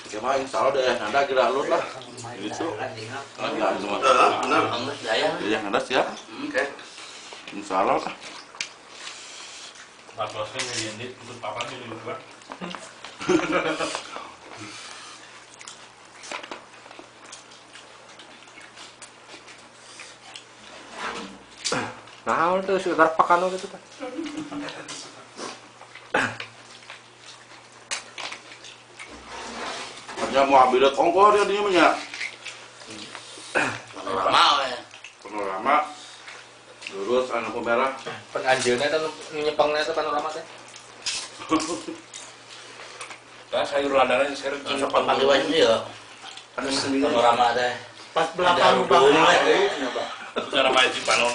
Kemarin insya Allah deh, ada kira lu lah. Itu. Enggak semua. Benar. Yang ada siap. Oke. Insya Allah lah. Bapaknya ngedit untuk papanya di luar. Nah, itu sekitar pakan gitu kan. Hanya mau ambil ongkor ya dia punya. Panorama ya. Panorama. Lurus anu pemerah. Penganjeunnya itu nyepengnya itu panorama teh. Nah, sayur ladanya sekarang Panggilan ini ya. Panorama teh. Pas belakang bangun cara main di panon.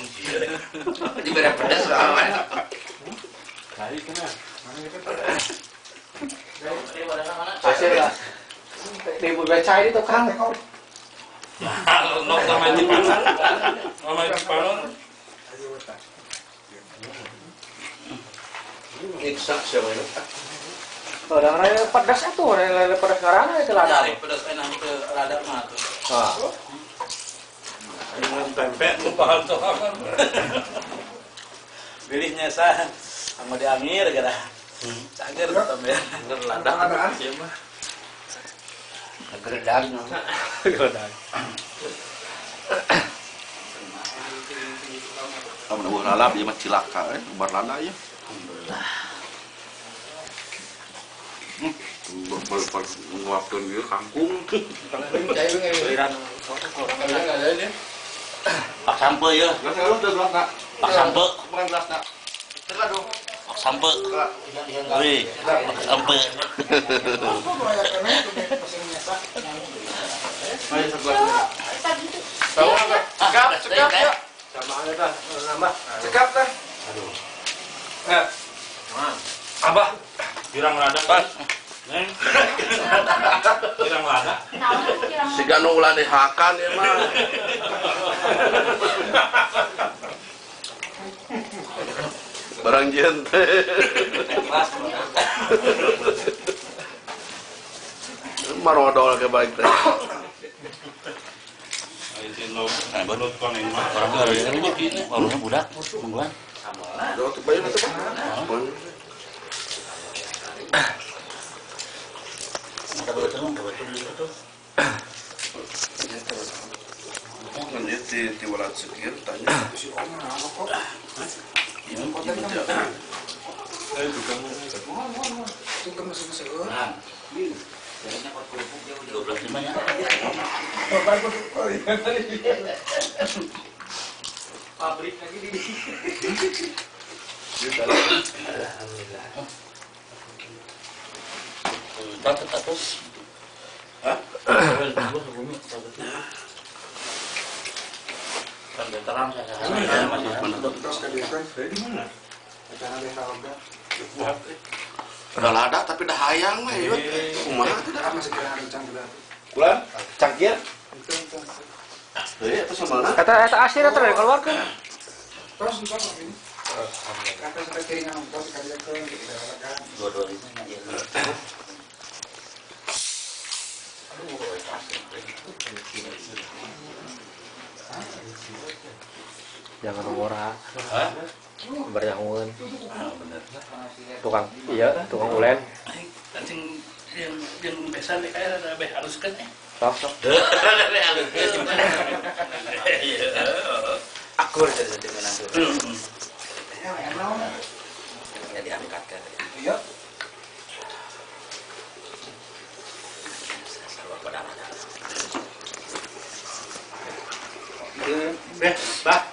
Di beres pedas kawan. Kali kena. Hasil lah. Ribut beca ini tukang. Nok main di panon. Main di panon. Iksak siapa itu? Orang lain pedas itu, orang lain pedas ngarana itu lah. Cari pedas enak ke rada mah tuh. Ah. Dengan pempek lupahan tuh apa? Pilihnya sah sama di Amir gara. Cager tetap ya. Gerladak. Gerladak. Gerladak. Kamu nak buat lalap dia mah cilaka ubar lada ya. Alhamdulillah. Nguapkeun ieu kangkung. Pak sampe ya. Gelas lu teu gelas nak. Pak sampe. Bukan gelas nak. Teu dong. Pak sampe. Wih, Pak sampe. Ayo segelas. Tahu enggak? Sekap ya. Sama ada dah, nambah. Sekap teh. Abah, pirang lada pas. Neng. Pirang lada. Siga nu ulah dihakan ya mah. Barang jieun teh. Marodol ke baik teh. Baru koneng mah. Warungnya budak, mingguan. Do teu bae teh. Ada betul itu. Kan di walat sekir tanya si Om apa kok? Ini kota kan. Tukang masuk-masuk. Nah. Kayaknya pot kerupuk dia udah 12 ya. Pabrik lagi di. Alhamdulillah. Tatus. Hah? Kan terang saya. Terus ke dia kan di mana? Acara ada harga. Udah lada tapi dah hayang mah yuk. Kumaha teh dah masih kira ada cangkir. Kulan? Cangkir. Heuh, eta sambalna. Eta asir eta dari keluarkan. Terus ini. Kata sampai keringan ongkos sekali ke kita kan. Dua-dua ini aja. Jangan ngora. Hah? Berjangun. Bener. Tukang iya, tukang ulen. Cacing yang besan kayak ada beh haluskan ya. Sok. Akur jadi menang tuh. Ya diangkat kan. Iya. Sarwa pada. Bah.